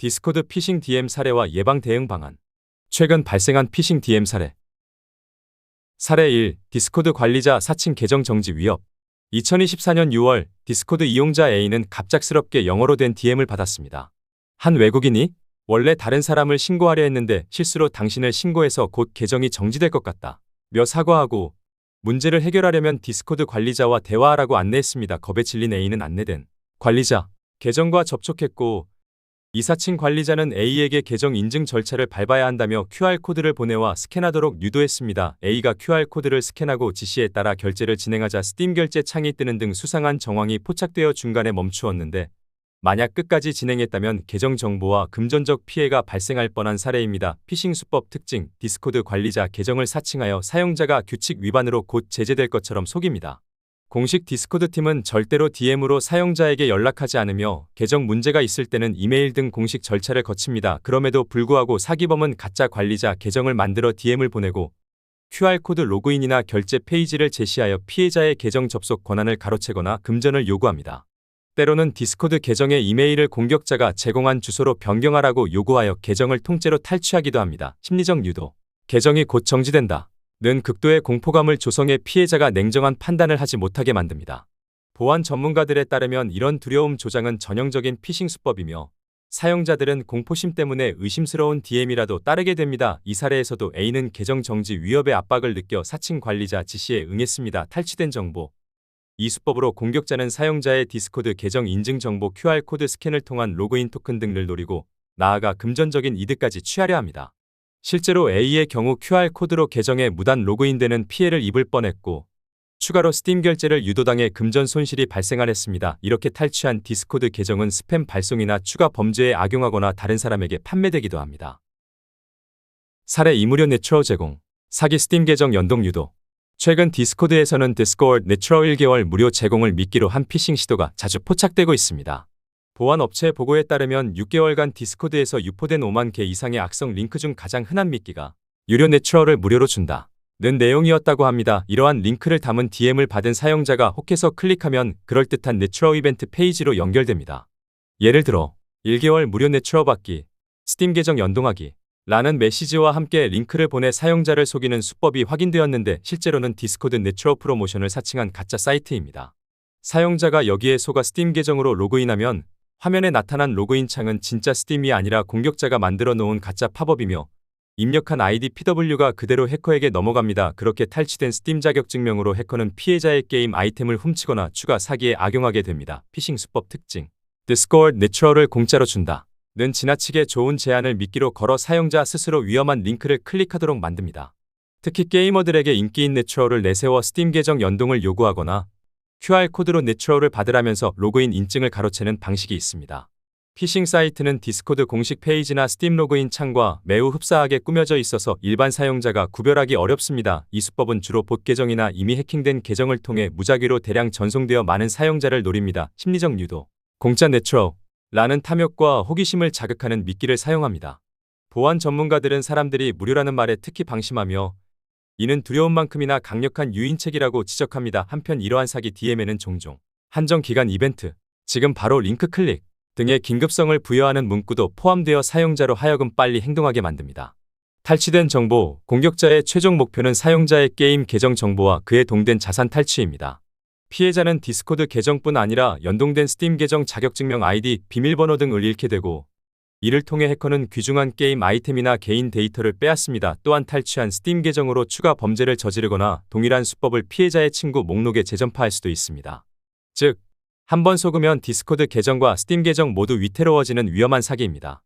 디스코드 피싱 DM 사례와 예방 대응 방안. 최근 발생한 피싱 DM 사례. 사례 1. 디스코드 관리자 사칭 계정 정지 위협. 2024년 6월 디스코드 이용자 A는 갑작스럽게 영어로 된 DM을 받았습니다. 한 외국인이 원래 다른 사람을 신고하려 했는데 실수로 당신을 신고해서 곧 계정이 정지될 것 같다 며 사과하고 문제를 해결하려면 디스코드 관리자와 대화하라고 안내했습니다. 겁에 질린 A는 안내된 관리자 계정과 접촉했고 이사칭 관리자는 A에게 계정 인증 절차를 밟아야 한다며 QR코드를 보내와 스캔하도록 유도했습니다. A가 QR코드를 스캔하고 지시에 따라 결제를 진행하자 스팀 결제 창이 뜨는 등 수상한 정황이 포착되어 중간에 멈추었는데 만약 끝까지 진행했다면 계정 정보와 금전적 피해가 발생할 뻔한 사례입니다. 피싱 수법 특징. 디스코드 관리자 계정을 사칭하여 사용자가 규칙 위반으로 곧 제재될 것처럼 속입니다. 공식 디스코드 팀은 절대로 DM으로 사용자에게 연락하지 않으며 계정 문제가 있을 때는 이메일 등 공식 절차를 거칩니다. 그럼에도 불구하고 사기범은 가짜 관리자 계정을 만들어 DM을 보내고 QR코드 로그인이나 결제 페이지를 제시하여 피해자의 계정 접속 권한을 가로채거나 금전을 요구합니다. 때로는 디스코드 계정의 이메일을 공격자가 제공한 주소로 변경하라고 요구하여 계정을 통째로 탈취하기도 합니다. 심리적 유도. 계정이 곧 정지된다 는 극도의 공포감을 조성해 피해자가 냉정한 판단을 하지 못하게 만듭니다. 보안 전문가들에 따르면 이런 두려움 조장은 전형적인 피싱 수법이며 사용자들은 공포심 때문에 의심스러운 DM이라도 따르게 됩니다. 이 사례에서도 A는 계정 정지 위협의 압박을 느껴 사칭 관리자 지시에 응했습니다. 탈취된 정보. 이 수법으로 공격자는 사용자의 디스코드 계정 인증 정보 QR코드 스캔을 통한 로그인 토큰 등을 노리고 나아가 금전적인 이득까지 취하려 합니다. 실제로 A의 경우 QR코드로 계정에 무단 로그인되는 피해를 입을 뻔했고 추가로 스팀 결제를 유도당해 금전 손실이 발생하였습니다. 이렇게 탈취한 디스코드 계정은 스팸 발송이나 추가 범죄에 악용하거나 다른 사람에게 판매되기도 합니다. 사례 2. 무료 내추럴 제공. 사기 스팀 계정 연동 유도. 최근 디스코드에서는 디스코드 내추럴 1개월 무료 제공을 미끼로 한 피싱 시도가 자주 포착되고 있습니다. 보안업체 보고에 따르면 6개월간 디스코드에서 유포된 5만 개 이상의 악성 링크 중 가장 흔한 미끼가 유료 내추럴을 무료로 준다 는 내용이었다고 합니다. 이러한 링크를 담은 DM을 받은 사용자가 혹해서 클릭하면 그럴듯한 내추럴 이벤트 페이지로 연결됩니다. 예를 들어 1개월 무료 내추럴 받기, 스팀 계정 연동하기 라는 메시지와 함께 링크를 보내 사용자를 속이는 수법이 확인되었는데 실제로는 디스코드 내추럴 프로모션을 사칭한 가짜 사이트입니다. 사용자가 여기에 속아 스팀 계정으로 로그인하면 화면에 나타난 로그인 창은 진짜 스팀이 아니라 공격자가 만들어 놓은 가짜 팝업이며 입력한 아이디 PW가 그대로 해커에게 넘어갑니다. 그렇게 탈취된 스팀 자격증명으로 해커는 피해자의 게임 아이템을 훔치거나 추가 사기에 악용하게 됩니다. 피싱 수법 특징. 디스코드 내추럴을 공짜로 준다 는 지나치게 좋은 제안을 미끼로 걸어 사용자 스스로 위험한 링크를 클릭하도록 만듭니다. 특히 게이머들에게 인기인 내추럴을 내세워 스팀 계정 연동을 요구하거나 QR코드로 내추럴을 받으라면서 로그인 인증을 가로채는 방식이 있습니다. 피싱 사이트는 디스코드 공식 페이지나 스팀 로그인 창과 매우 흡사하게 꾸며져 있어서 일반 사용자가 구별하기 어렵습니다. 이 수법은 주로 봇 계정이나 이미 해킹된 계정을 통해 무작위로 대량 전송되어 많은 사용자를 노립니다. 심리적 유도. 공짜 내추럴 라는 탐욕과 호기심을 자극하는 미끼를 사용합니다. 보안 전문가들은 사람들이 무료라는 말에 특히 방심하며 이는 두려움만큼이나 강력한 유인책이라고 지적합니다. 한편 이러한 사기 DM에는 종종 한정 기간 이벤트, 지금 바로 링크 클릭 등의 긴급성을 부여하는 문구도 포함되어 사용자로 하여금 빨리 행동하게 만듭니다. 탈취된 정보. 공격자의 최종 목표는 사용자의 게임 계정 정보와 그에 동된 자산 탈취입니다. 피해자는 디스코드 계정뿐 아니라 연동된 스팀 계정 자격증명 아이디, 비밀번호 등을 잃게 되고 이를 통해 해커는 귀중한 게임 아이템이나 개인 데이터를 빼앗습니다. 또한 탈취한 스팀 계정으로 추가 범죄를 저지르거나 동일한 수법을 피해자의 친구 목록에 재전파할 수도 있습니다. 즉, 한번 속으면 디스코드 계정과 스팀 계정 모두 위태로워지는 위험한 사기입니다.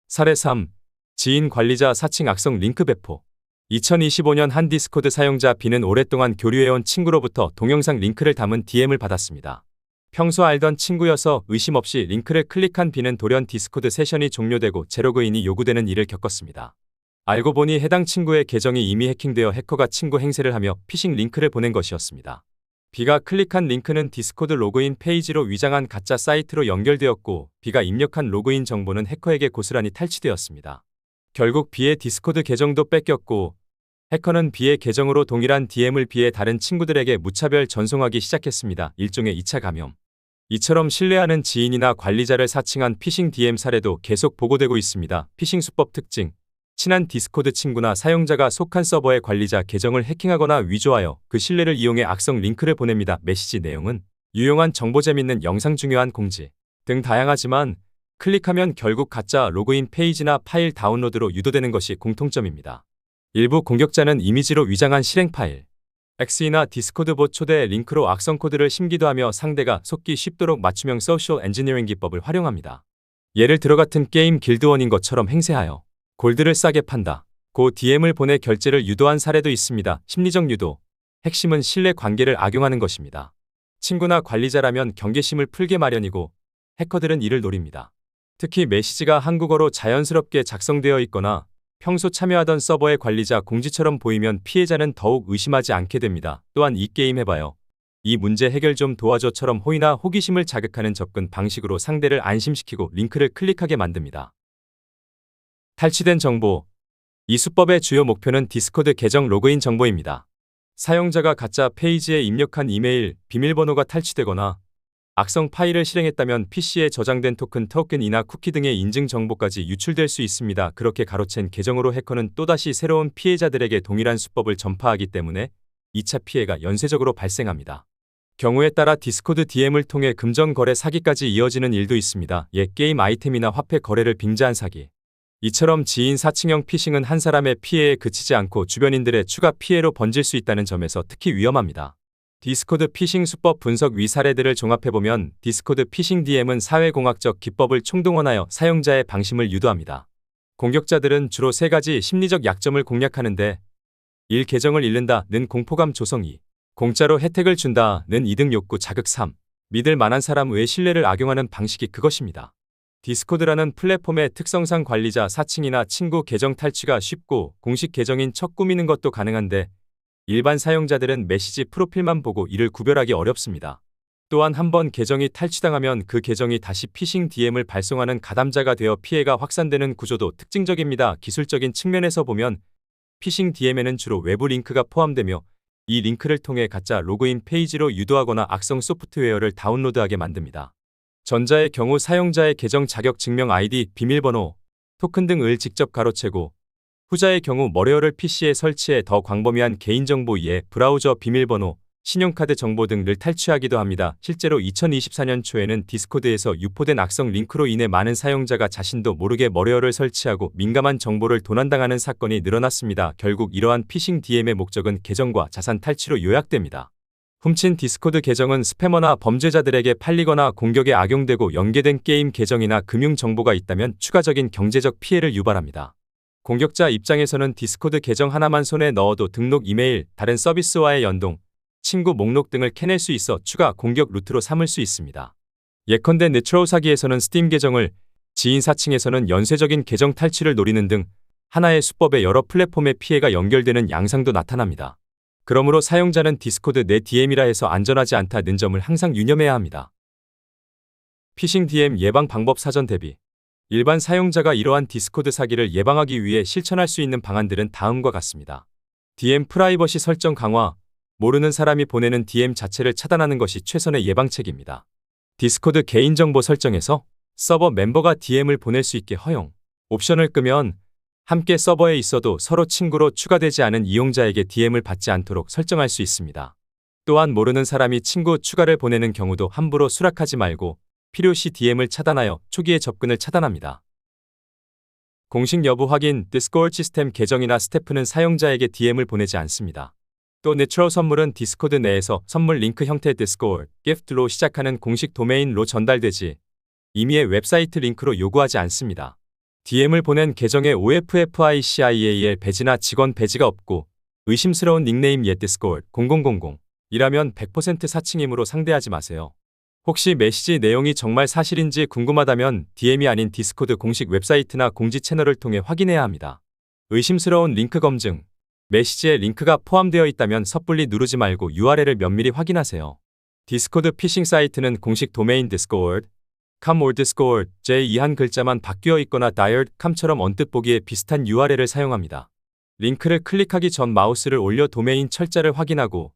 사례 3. 지인 관리자 사칭 악성 링크 배포. 2025년 한 디스코드 사용자 B는 오랫동안 교류해온 친구로부터 동영상 링크를 담은 DM을 받았습니다. 평소 알던 친구여서 의심 없이 링크를 클릭한 B는 돌연 디스코드 세션이 종료되고 재로그인이 요구되는 일을 겪었습니다. 알고 보니 해당 친구의 계정이 이미 해킹되어 해커가 친구 행세를 하며 피싱 링크를 보낸 것이었습니다. B가 클릭한 링크는 디스코드 로그인 페이지로 위장한 가짜 사이트로 연결되었고 B가 입력한 로그인 정보는 해커에게 고스란히 탈취되었습니다. 결국 B의 디스코드 계정도 뺏겼고 해커는 B의 계정으로 동일한 DM을 B의 다른 친구들에게 무차별 전송하기 시작했습니다. 일종의 2차 감염. 이처럼 신뢰하는 지인이나 관리자를 사칭한 피싱 DM 사례도 계속 보고되고 있습니다. 피싱 수법 특징. 친한 디스코드 친구나 사용자가 속한 서버의 관리자 계정을 해킹하거나 위조하여 그 신뢰를 이용해 악성 링크를 보냅니다. 메시지 내용은 유용한 정보, 재밌는 영상, 중요한 공지 등 다양하지만 클릭하면 결국 가짜 로그인 페이지나 파일 다운로드로 유도되는 것이 공통점입니다. 일부 공격자는 이미지로 위장한 실행 파일, X나 디스코드 봇 초대 링크로 악성 코드를 심기도 하며 상대가 속기 쉽도록 맞춤형 소셜 엔지니어링 기법을 활용합니다. 예를 들어 같은 게임 길드원인 것처럼 행세하여 골드를 싸게 판다 고 DM을 보내 결제를 유도한 사례도 있습니다. 심리적 유도. 핵심은 신뢰 관계를 악용하는 것입니다. 친구나 관리자라면 경계심을 풀게 마련이고 해커들은 이를 노립니다. 특히 메시지가 한국어로 자연스럽게 작성되어 있거나 평소 참여하던 서버의 관리자 공지처럼 보이면 피해자는 더욱 의심하지 않게 됩니다. 또한 이 게임 해봐요. 이 문제 해결 좀 도와줘처럼 호의나 호기심을 자극하는 접근 방식으로 상대를 안심시키고 링크를 클릭하게 만듭니다. 탈취된 정보. 이 수법의 주요 목표는 디스코드 계정 로그인 정보입니다. 사용자가 가짜 페이지에 입력한 이메일, 비밀번호가 탈취되거나 악성 파일을 실행했다면 PC에 저장된 토큰이나 쿠키 등의 인증 정보까지 유출될 수 있습니다. 그렇게 가로챈 계정으로 해커는 또다시 새로운 피해자들에게 동일한 수법을 전파하기 때문에 2차 피해가 연쇄적으로 발생합니다. 경우에 따라 디스코드 DM을 통해 금전 거래 사기까지 이어지는 일도 있습니다. 게임 아이템이나 화폐 거래를 빙자한 사기. 이처럼 지인 사칭형 피싱은 한 사람의 피해에 그치지 않고 주변인들의 추가 피해로 번질 수 있다는 점에서 특히 위험합니다. 디스코드 피싱 수법 분석. 위 사례들을 종합해보면 디스코드 피싱 DM은 사회공학적 기법을 총동원하여 사용자의 방심을 유도합니다. 공격자들은 주로 3가지 심리적 약점을 공략하는데 1. 계정을 잃는다는 공포감 조성. 2. 공짜로 혜택을 준다는 이득 욕구 자극. 3. 믿을 만한 사람 외 신뢰를 악용하는 방식이 그것입니다. 디스코드라는 플랫폼의 특성상 관리자 사칭이나 친구 계정 탈취가 쉽고 공식 계정인 척 꾸미는 것도 가능한데 일반 사용자들은 메시지 프로필만 보고 이를 구별하기 어렵습니다. 또한 한번 계정이 탈취당하면 그 계정이 다시 피싱 DM을 발송하는 가담자가 되어 피해가 확산되는 구조도 특징적입니다. 기술적인 측면에서 보면 피싱 DM에는 주로 외부 링크가 포함되며 이 링크를 통해 가짜 로그인 페이지로 유도하거나 악성 소프트웨어를 다운로드하게 만듭니다. 전자의 경우 사용자의 계정 자격 증명 ID, 비밀번호, 토큰 등을 직접 가로채고 후자의 경우 머레어를 PC에 설치해 더 광범위한 개인정보 이에 브라우저 비밀번호, 신용카드 정보 등을 탈취하기도 합니다. 실제로 2024년 초에는 디스코드에서 유포된 악성 링크로 인해 많은 사용자가 자신도 모르게 머레어를 설치하고 민감한 정보를 도난당하는 사건이 늘어났습니다. 결국 이러한 피싱 DM의 목적은 계정과 자산 탈취로 요약됩니다. 훔친 디스코드 계정은 스패머나 범죄자들에게 팔리거나 공격에 악용되고 연계된 게임 계정이나 금융 정보가 있다면 추가적인 경제적 피해를 유발합니다. 공격자 입장에서는 디스코드 계정 하나만 손에 넣어도 등록 이메일, 다른 서비스와의 연동, 친구 목록 등을 캐낼 수 있어 추가 공격 루트로 삼을 수 있습니다. 예컨대 네트로우 사기에서는 스팀 계정을, 지인 사칭에서는 연쇄적인 계정 탈취를 노리는 등 하나의 수법에 여러 플랫폼의 피해가 연결되는 양상도 나타납니다. 그러므로 사용자는 디스코드 내 DM이라 해서 안전하지 않다는 점을 항상 유념해야 합니다. 피싱 DM 예방 방법. 사전 대비. 일반 사용자가 이러한 디스코드 사기를 예방하기 위해 실천할 수 있는 방안들은 다음과 같습니다. DM 프라이버시 설정 강화. 모르는 사람이 보내는 DM 자체를 차단하는 것이 최선의 예방책입니다. 디스코드 개인정보 설정에서 서버 멤버가 DM을 보낼 수 있게 허용. 옵션을 끄면 함께 서버에 있어도 서로 친구로 추가되지 않은 이용자에게 DM을 받지 않도록 설정할 수 있습니다. 또한 모르는 사람이 친구 추가를 보내는 경우도 함부로 수락하지 말고 필요시 DM을 차단하여 초기의 접근을 차단합니다. 공식 여부 확인. 디스코드 시스템 계정이나 스태프는 사용자에게 DM을 보내지 않습니다. 또 내추럴 선물은 디스코드 내에서 선물 링크 형태 디스코드, 기프트로 시작하는 공식 도메인로 전달되지 임의의 웹사이트 링크로 요구하지 않습니다. DM을 보낸 계정에 OFFICIAL 배지나 직원 배지가 없고 의심스러운 닉네임 디스코드 0000 이라면 100% 사칭이므로 상대하지 마세요. 혹시 메시지 내용이 정말 사실인지 궁금하다면 DM이 아닌 디스코드 공식 웹사이트나 공지 채널을 통해 확인해야 합니다. 의심스러운 링크 검증. 메시지에 링크가 포함되어 있다면 섣불리 누르지 말고 URL을 면밀히 확인하세요. 디스코드 피싱 사이트는 공식 도메인 디스코드, com or discord, j 한 글자만 바뀌어 있거나 dialed.com처럼 언뜻 보기에 비슷한 URL을 사용합니다. 링크를 클릭하기 전 마우스를 올려 도메인 철자를 확인하고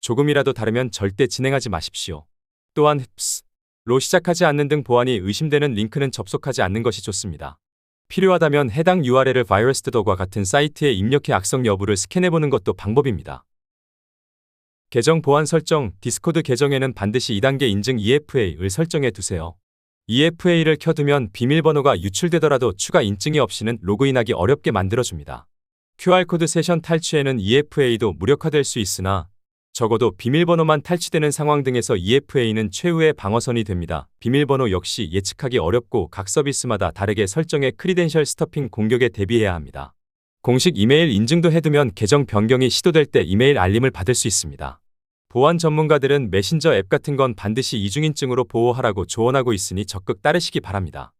조금이라도 다르면 절대 진행하지 마십시오. 또한 시작하지 않는 등 보안이 의심되는 링크는 접속하지 않는 것이 좋습니다. 필요하다면 해당 URL을 바이러스드더과 같은 사이트에 입력해 악성 여부를 스캔해보는 것도 방법입니다. 계정 보안 설정, 디스코드 계정에는 반드시 2단계 인증 EFA를 설정해 두세요. EFA를 켜두면 비밀번호가 유출되더라도 추가 인증이 없이는 로그인하기 어렵게 만들어줍니다. QR코드 세션 탈취에는 EFA도 무력화될 수 있으나 적어도 비밀번호만 탈취되는 상황 등에서 EFA는 최후의 방어선이 됩니다. 비밀번호 역시 예측하기 어렵고 각 서비스마다 다르게 설정해 크리덴셜 스터핑 공격에 대비해야 합니다. 공식 이메일 인증도 해두면 계정 변경이 시도될 때 이메일 알림을 받을 수 있습니다. 보안 전문가들은 메신저 앱 같은 건 반드시 이중인증으로 보호하라고 조언하고 있으니 적극 따르시기 바랍니다.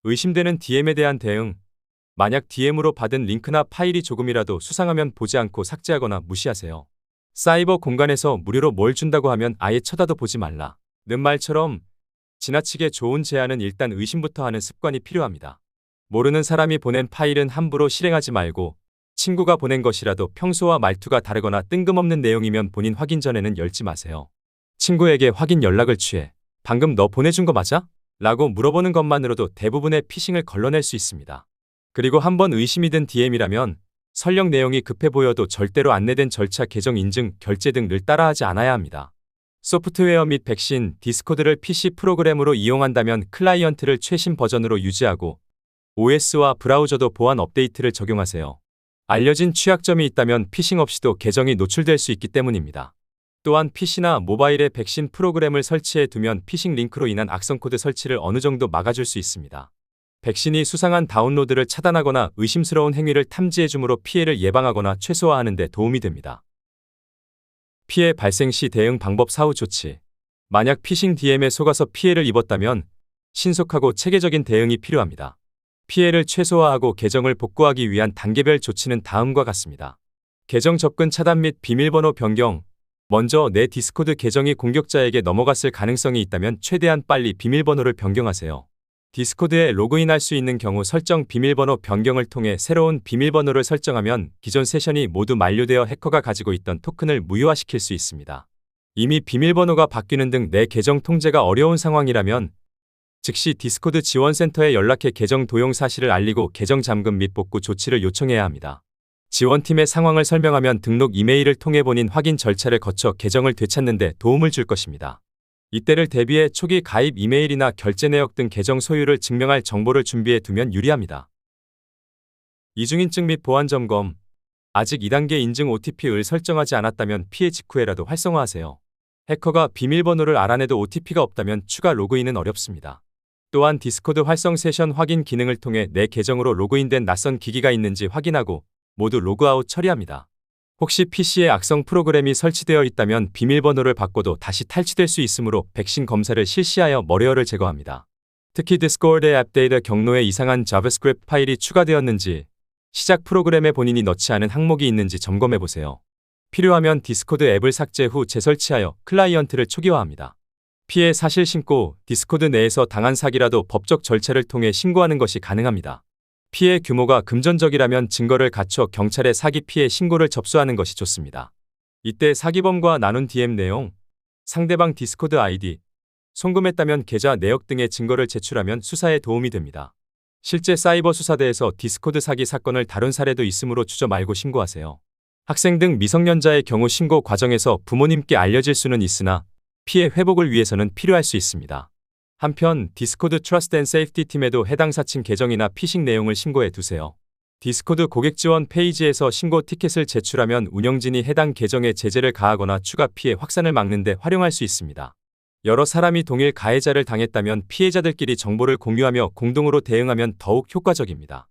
의심되는 DM에 대한 대응. 만약 DM으로 받은 링크나 파일이 조금이라도 수상하면 보지 않고 삭제하거나 무시하세요. 사이버 공간에서 무료로 뭘 준다고 하면 아예 쳐다도 보지 말라. 는 말처럼 지나치게 좋은 제안은 일단 의심부터 하는 습관이 필요합니다. 모르는 사람이 보낸 파일은 함부로 실행하지 말고 친구가 보낸 것이라도 평소와 말투가 다르거나 뜬금없는 내용이면 본인 확인 전에는 열지 마세요. 친구에게 확인 연락을 취해 방금 너 보내준 거 맞아? 라고 물어보는 것만으로도 대부분의 피싱을 걸러낼 수 있습니다. 그리고 한번 의심이 든 DM이라면 설령 내용이 급해 보여도 절대로 안내된 절차 계정 인증, 결제 등을 따라하지 않아야 합니다. 소프트웨어 및 백신, 디스코드를 PC 프로그램으로 이용한다면 클라이언트를 최신 버전으로 유지하고 OS와 브라우저도 보안 업데이트를 적용하세요. 알려진 취약점이 있다면 피싱 없이도 계정이 노출될 수 있기 때문입니다. 또한 PC나 모바일에 백신 프로그램을 설치해 두면 피싱 링크로 인한 악성 코드 설치를 어느 정도 막아줄 수 있습니다. 백신이 수상한 다운로드를 차단하거나 의심스러운 행위를 탐지해줌으로 피해를 예방하거나 최소화하는 데 도움이 됩니다. 피해 발생 시 대응 방법 사후 조치. 만약 피싱 DM에 속아서 피해를 입었다면 신속하고 체계적인 대응이 필요합니다. 피해를 최소화하고 계정을 복구하기 위한 단계별 조치는 다음과 같습니다. 계정 접근 차단 및 비밀번호 변경. 먼저 내 디스코드 계정이 공격자에게 넘어갔을 가능성이 있다면 최대한 빨리 비밀번호를 변경하세요. 디스코드에 로그인할 수 있는 경우 설정 비밀번호 변경을 통해 새로운 비밀번호를 설정하면 기존 세션이 모두 만료되어 해커가 가지고 있던 토큰을 무효화시킬 수 있습니다. 이미 비밀번호가 바뀌는 등 내 계정 통제가 어려운 상황이라면 즉시 디스코드 지원센터에 연락해 계정 도용 사실을 알리고 계정 잠금 및 복구 조치를 요청해야 합니다. 지원팀의 상황을 설명하면 등록 이메일을 통해 본인 확인 절차를 거쳐 계정을 되찾는 데 도움을 줄 것입니다. 이때를 대비해 초기 가입 이메일이나 결제 내역 등 계정 소유를 증명할 정보를 준비해 두면 유리합니다. 이중인증 및 보안 점검. 아직 2단계 인증 OTP를 설정하지 않았다면 피해 직후에라도 활성화하세요. 해커가 비밀번호를 알아내도 OTP가 없다면 추가 로그인은 어렵습니다. 또한 디스코드 활성 세션 확인 기능을 통해 내 계정으로 로그인된 낯선 기기가 있는지 확인하고 모두 로그아웃 처리합니다. 혹시 PC에 악성 프로그램이 설치되어 있다면 비밀번호를 바꿔도 다시 탈취될 수 있으므로 백신 검사를 실시하여 머레어를 제거합니다. 특히 디스코드 앱 데이터 경로에 이상한 자바스크립트 파일이 추가되었는지, 시작 프로그램에 본인이 넣지 않은 항목이 있는지 점검해보세요. 필요하면 디스코드 앱을 삭제 후 재설치하여 클라이언트를 초기화합니다. 피해 사실 신고, 디스코드 내에서 당한 사기라도 법적 절차를 통해 신고하는 것이 가능합니다. 피해 규모가 금전적이라면 증거를 갖춰 경찰에 사기 피해 신고를 접수하는 것이 좋습니다. 이때 사기범과 나눈 DM 내용, 상대방 디스코드 아이디, 송금했다면 계좌 내역 등의 증거를 제출하면 수사에 도움이 됩니다. 실제 사이버 수사대에서 디스코드 사기 사건을 다룬 사례도 있으므로 주저 말고 신고하세요. 학생 등 미성년자의 경우 신고 과정에서 부모님께 알려질 수는 있으나 피해 회복을 위해서는 필요할 수 있습니다. 한편 디스코드 트러스트 앤 세이프티 팀에도 해당 사칭 계정이나 피싱 내용을 신고해 두세요. 디스코드 고객 지원 페이지에서 신고 티켓을 제출하면 운영진이 해당 계정에 제재를 가하거나 추가 피해 확산을 막는 데 활용할 수 있습니다. 여러 사람이 동일 가해자를 당했다면 피해자들끼리 정보를 공유하며 공동으로 대응하면 더욱 효과적입니다.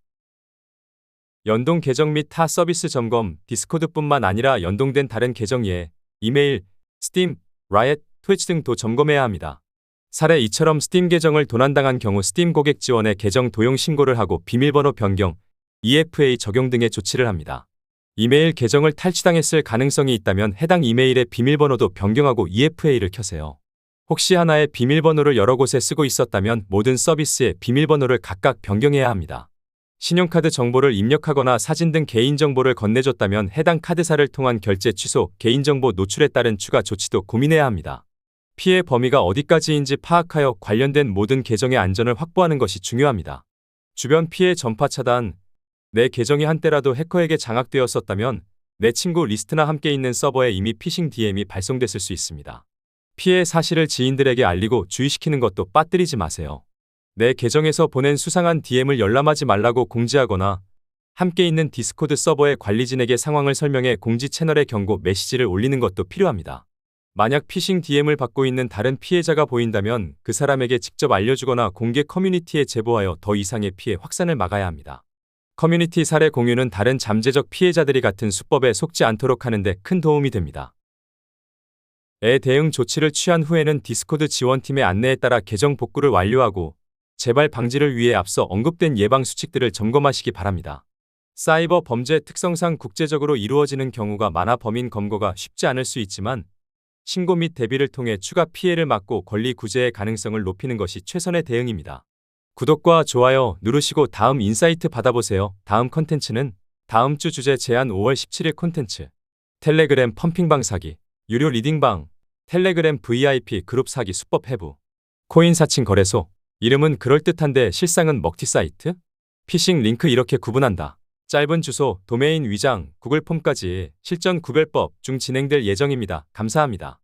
연동 계정 및 타 서비스 점검. 디스코드뿐만 아니라 연동된 다른 계정 예, 이메일, 스팀, 라이엇, 트위치 등도 점검해야 합니다. 사례 2처럼 스팀 계정을 도난당한 경우 스팀 고객 지원에 계정 도용 신고를 하고 비밀번호 변경, EFA 적용 등의 조치를 합니다. 이메일 계정을 탈취당했을 가능성이 있다면 해당 이메일의 비밀번호도 변경하고 EFA를 켜세요. 혹시 하나의 비밀번호를 여러 곳에 쓰고 있었다면 모든 서비스의 비밀번호를 각각 변경해야 합니다. 신용카드 정보를 입력하거나 사진 등 개인정보를 건네줬다면 해당 카드사를 통한 결제 취소, 개인정보 노출에 따른 추가 조치도 고민해야 합니다. 피해 범위가 어디까지인지 파악하여 관련된 모든 계정의 안전을 확보하는 것이 중요합니다. 주변 피해 전파 차단. 내 계정이 한때라도 해커에게 장악되었었다면 내 친구 리스트나 함께 있는 서버에 이미 피싱 DM이 발송됐을 수 있습니다. 피해 사실을 지인들에게 알리고 주의시키는 것도 빠뜨리지 마세요. 내 계정에서 보낸 수상한 DM을 열람하지 말라고 공지하거나 함께 있는 디스코드 서버의 관리진에게 상황을 설명해 공지 채널에 경고 메시지를 올리는 것도 필요합니다. 만약 피싱 DM을 받고 있는 다른 피해자가 보인다면 그 사람에게 직접 알려주거나 공개 커뮤니티에 제보하여 더 이상의 피해 확산을 막아야 합니다. 커뮤니티 사례 공유는 다른 잠재적 피해자들이 같은 수법에 속지 않도록 하는 데 큰 도움이 됩니다. 대응 조치를 취한 후에는 디스코드 지원팀의 안내에 따라 계정 복구를 완료하고 재발 방지를 위해 앞서 언급된 예방 수칙들을 점검하시기 바랍니다. 사이버 범죄 특성상 국제적으로 이루어지는 경우가 많아 범인 검거가 쉽지 않을 수 있지만 신고 및 대비를 통해 추가 피해를 막고 권리 구제의 가능성을 높이는 것이 최선의 대응입니다. 구독과 좋아요 누르시고 다음 인사이트 받아보세요. 다음 컨텐츠는 다음 주 주제 제한 5월 17일 콘텐츠. 텔레그램 펌핑방 사기, 유료 리딩방, 텔레그램 VIP 그룹 사기 수법 해부. 코인 사칭 거래소. 이름은 그럴듯한데 실상은 먹튀 사이트? 피싱 링크 이렇게 구분한다. 짧은 주소, 도메인 위장, 구글 폼까지 실전 구별법 중 진행될 예정입니다. 감사합니다.